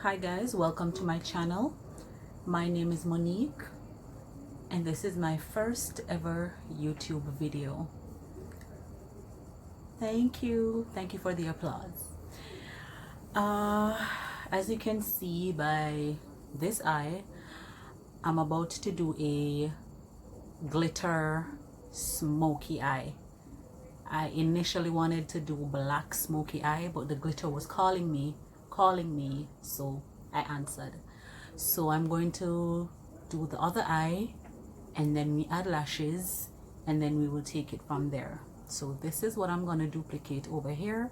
Hi guys, welcome to my channel. My name is Monique and this is my first ever YouTube video. Thank you for the applause. As you can see by this eye, I'm about to do a glitter smoky eye. I initially wanted to do black smoky eye, but the glitter was calling me, so I answered. So I'm going to do the other eye, and then we add lashes, and then we will take it from there. So this is what I'm going to duplicate over here.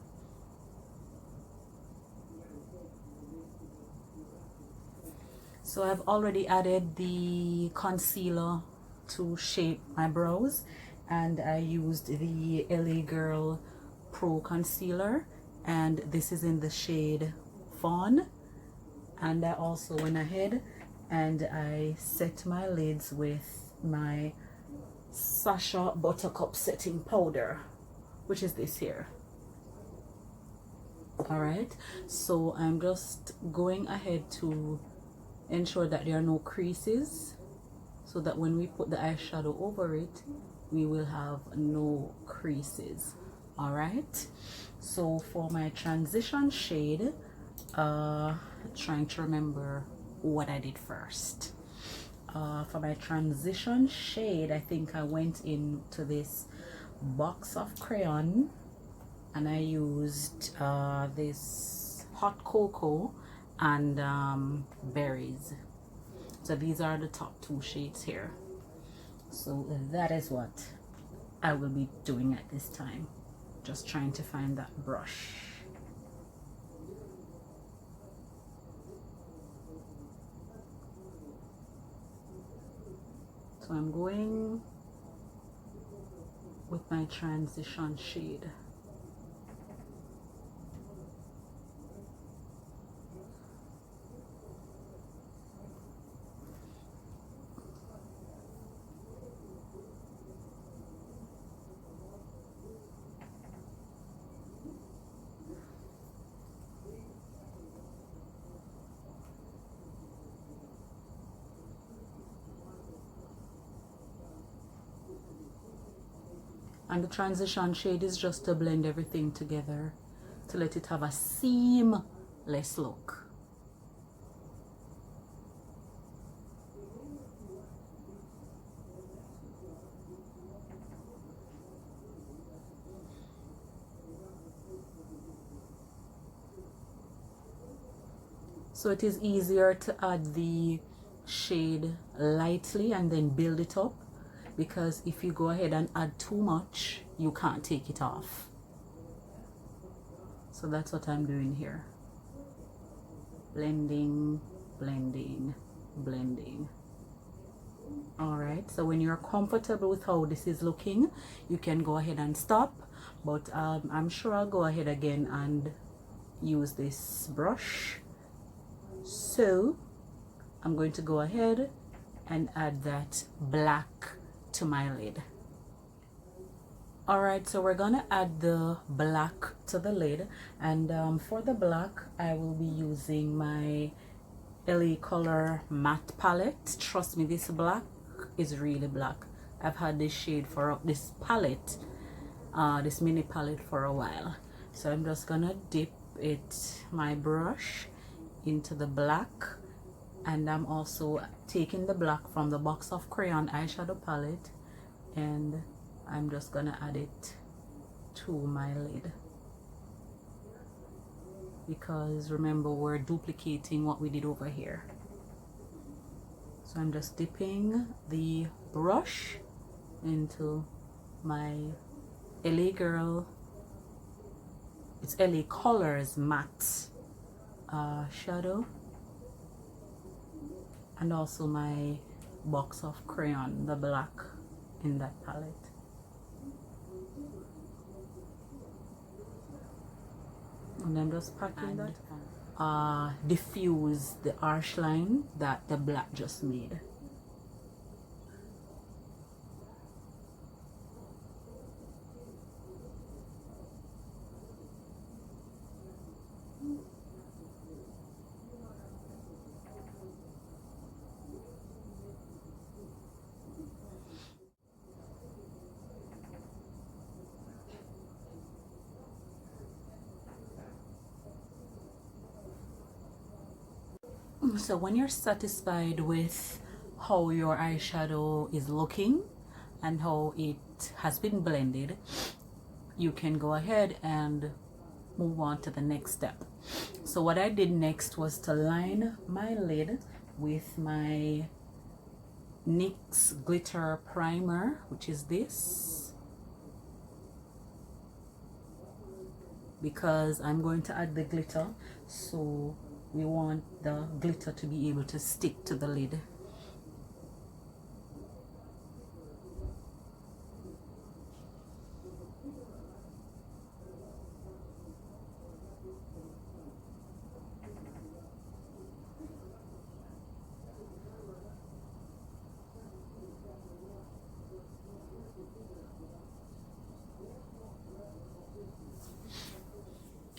So I've already added the concealer to shape my brows, and I used the LA Girl Pro Concealer, and this is in the shade Fawn. And I also went ahead and I set my lids with my Sacha Buttercup setting powder, which is this here. Alright, so I'm just going ahead to ensure that there are no creases, so that when we put the eyeshadow over it, we will have no creases. Alright, so for my transition shade, trying to remember what I did first. For my transition shade, I think I went into this box of crayon and I used this hot cocoa and berries. So these are the top two shades here. So that is what I will be doing at this time. Just trying to find that brush. So I'm going with my transition shade. And the transition shade is just to blend everything together, to let it have a seamless look. So it is easier to add the shade lightly and then build it up, because if you go ahead and add too much, you can't take it off. So that's what I'm doing here. Blending, blending, blending. Alright, so when you're comfortable with how this is looking, you can go ahead and stop. But I'm sure I'll go ahead again and use this brush. So I'm going to go ahead and add that black to my lid. Alright, so we're gonna add the black to the lid, and for the black I will be using my LA Color matte palette. Trust me, this black is really black. I've had this shade for this palette, this mini palette, for a while. So I'm just gonna dip my brush into the black, and I'm also taking the black from the box of crayon eyeshadow palette, and I'm just gonna add it to my lid, because remember, we're duplicating what we did over here. So I'm just dipping the brush into my LA Girl, it's LA Colors matte shadow, and also my box of crayon, the black in that palette. And I'm just packing that, diffuse the harsh line that the black just made. So when you're satisfied with how your eyeshadow is looking and how it has been blended, you can go ahead and move on to the next step. So what I did next was to line my lid with my NYX glitter primer, which is this, because I'm going to add the glitter, so we want the glitter to be able to stick to the lid.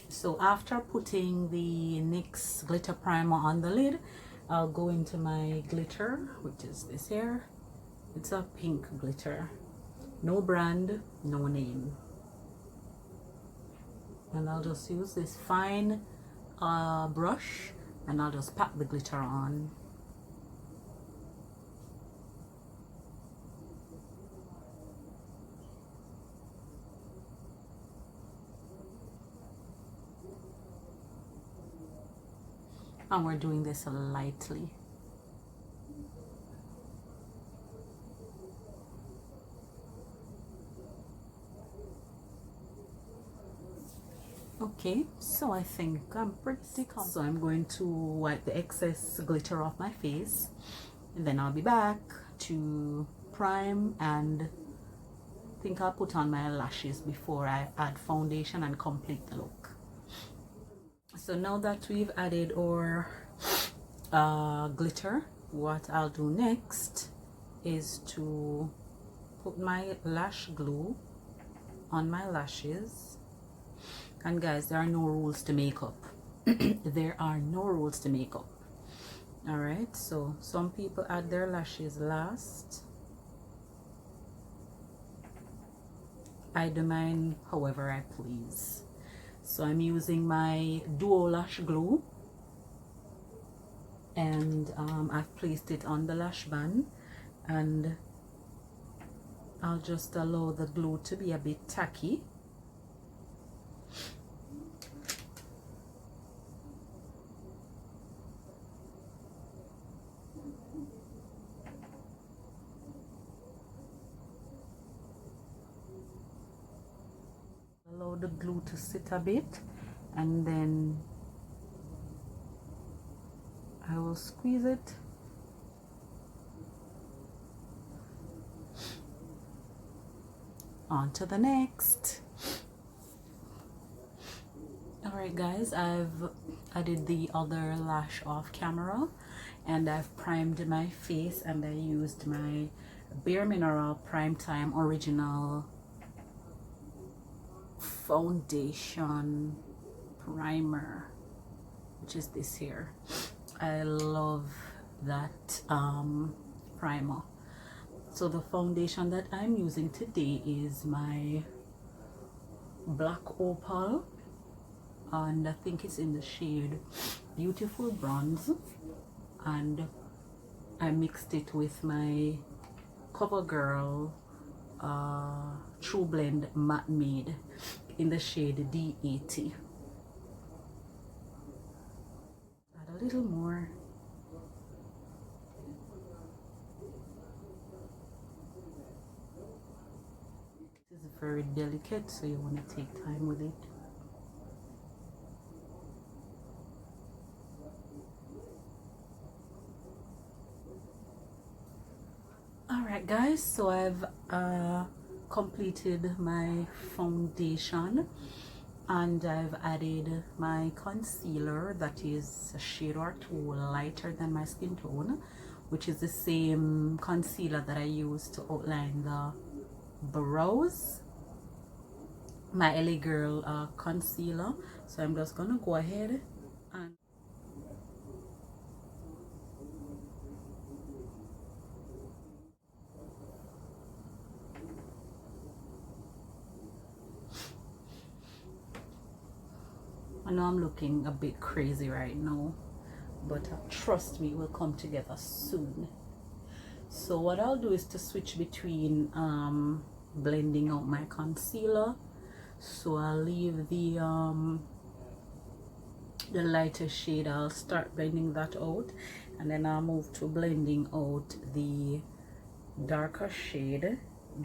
So after putting the NYX glitter primer on the lid, I'll go into my glitter, which is this here. It's a pink glitter, no brand, no name. And I'll just use this fine brush and I'll just pat the glitter on. And we're doing this lightly. Okay, so I think I'm pretty calm. So I'm going to wipe the excess glitter off my face, and then I'll be back to prime, and I think I'll put on my lashes before I add foundation and complete the look. So now that we've added our glitter, what I'll do next is to put my lash glue on my lashes. And guys, there are no rules to makeup. There are no rules to makeup. All right, so some people add their lashes last. I do mine however I please. So I'm using my duo lash glue, and I've placed it on the lash band, and I'll just allow the glue to be a bit tacky. Allow the glue to sit a bit, and then I will squeeze it. On to the next. Alright guys, I've added the other lash off camera, and I've primed my face, and I used my Bare Mineral Prime Time Original Foundation Primer, which is this here. I love that primer. So the foundation that I'm using today is my Black Opal, and I think it's in the shade Beautiful Bronze, and I mixed it with my CoverGirl True Blend Matte Made in the shade D80. Add a little more. This is very delicate, so you want to take time with it. Alright guys, so I've completed my foundation, and I've added my concealer that is a shade or two lighter than my skin tone, which is the same concealer that I use to outline the brows, my LA Girl concealer. So I'm just gonna go ahead and I know I'm looking a bit crazy right now, but trust me, it will come together soon. So what I'll do is to switch between blending out my concealer. So I'll leave the lighter shade. I'll start blending that out, and then I'll move to blending out the darker shade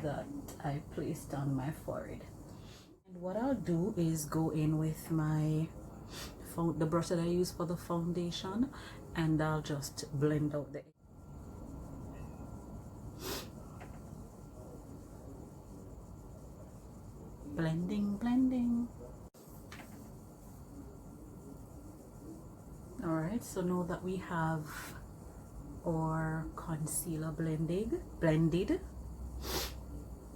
that I placed on my forehead. And what I'll do is go in with my the brush that I use for the foundation, and I'll just blend out the blending. All right, so now that we have our concealer blended,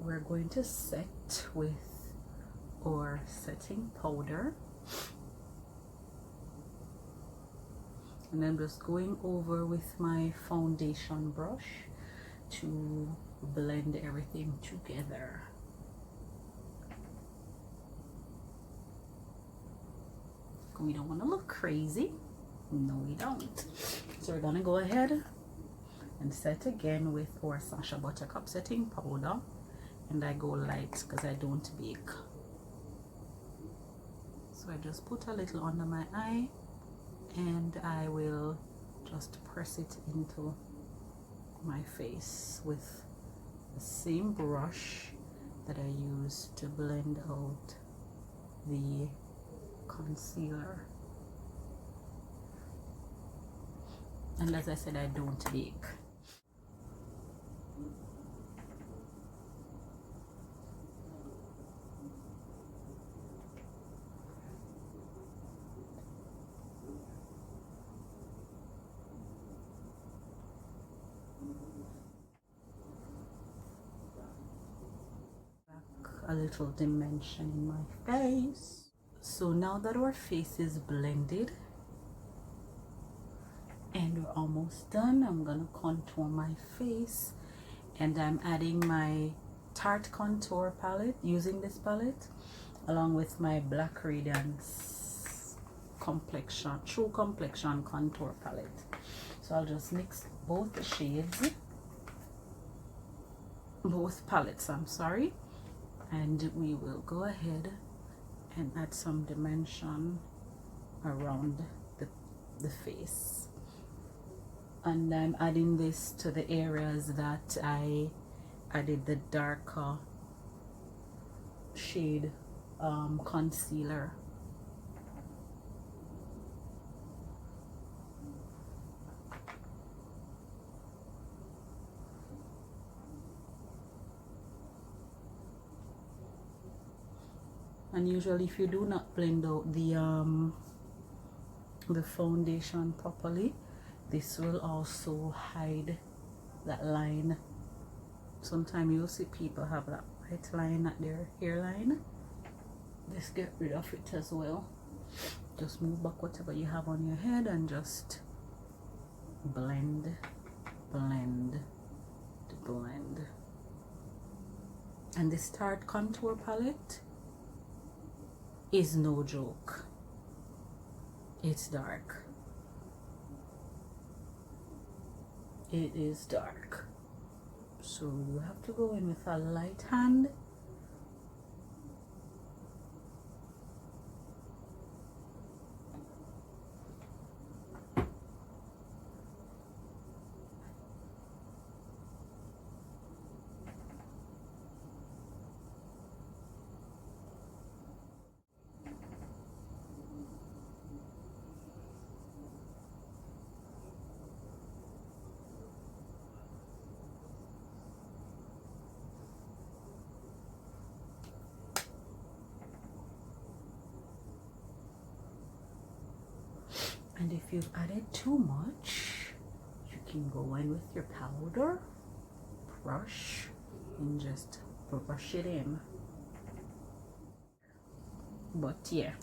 we're going to set with our setting powder, and I'm just going over with my foundation brush to blend everything together. We don't want to look crazy. No, we don't. So we're gonna go ahead and set again with our Sacha Buttercup setting powder, and I go light because I don't bake. So I just put a little under my eye, and I will just press it into my face with the same brush that I used to blend out the concealer. And as I said, I don't bake. A little dimension in my face. So now that our face is blended and we're almost done, I'm gonna contour my face, and I'm adding my Tarte contour palette, using this palette along with my black radiance true complexion contour palette. So I'll just mix both the shades, both palettes, I'm sorry, and we will go ahead and add some dimension around the face. And I'm adding this to the areas that I added the darker shade concealer. And usually if you do not blend out the foundation properly, this will also hide that line. Sometimes you'll see people have that white line at their hairline. Just get rid of it as well. Just move back whatever you have on your head and just blend. And this Tarte contour palette is no joke. It's dark. It is dark. So you have to go in with a light hand. And if you've added too much, you can go in with your powder brush and just brush it in. But yeah,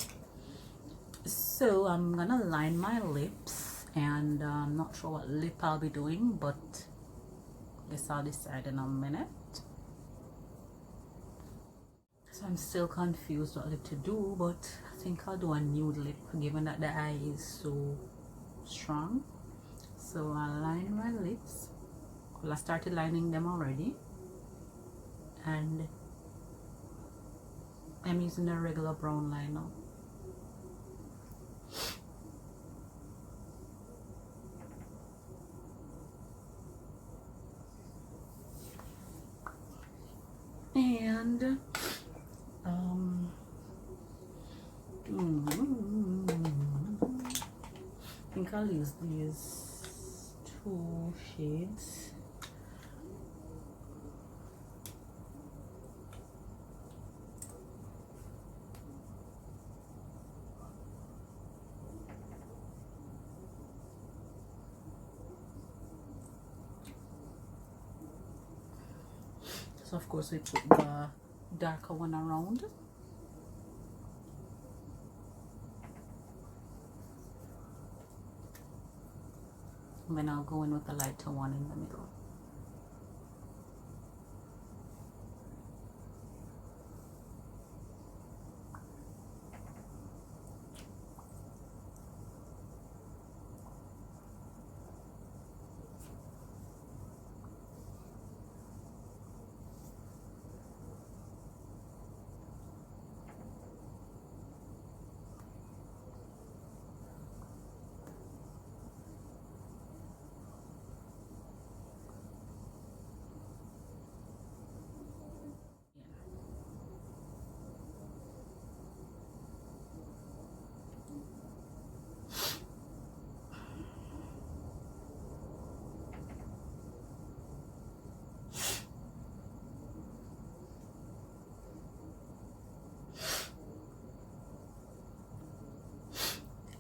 so I'm gonna line my lips, and I'm not sure what lip I'll be doing, but I guess I'll decide in a minute. So I'm still confused what lip to do, but I think I'll do a nude lip, given that the eye is so strong. So I line my lips. Well, I started lining them already, and I'm using a regular brown liner. And I think I'll use these 2 shades. So of course we put the darker one around. And then I'll go in with the lighter one in the middle.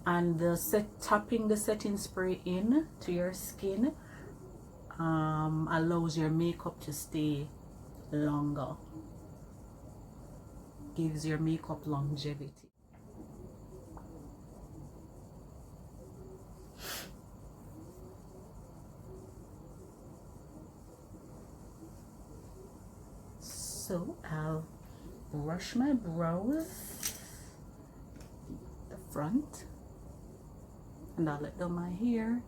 And tapping the setting spray in to your skin allows your makeup to stay longer, gives your makeup longevity. So I'll brush my brows, the front, and I'll let down my hair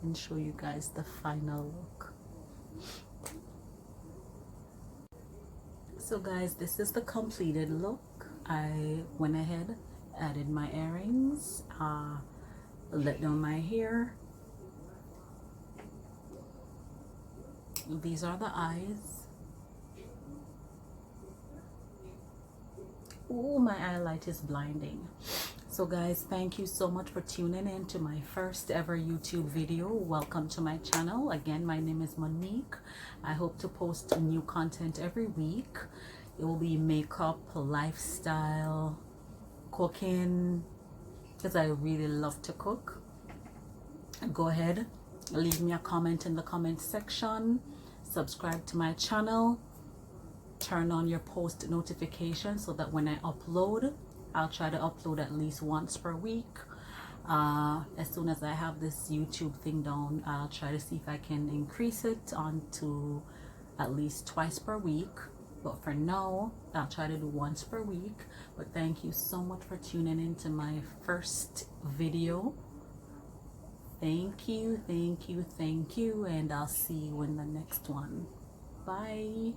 and show you guys the final look. So guys, this is the completed look. I went ahead, added my earrings, let down my hair. These are the eyes. Oh, my highlight is blinding. So guys, thank you so much for tuning in to my first ever YouTube video. Welcome to my channel. Again, my name is Monique. I hope to post new content every week. It will be makeup, lifestyle, cooking, because I really love to cook. Go ahead, leave me a comment in the comment section, subscribe to my channel, turn on your post notifications so that when I upload, I'll try to upload at least once per week. As soon as I have this YouTube thing down, I'll try to see if I can increase it onto at least twice per week. But for now, I'll try to do once per week. But thank you so much for tuning in to my first video. Thank you, thank you, thank you, and I'll see you in the next one. Bye.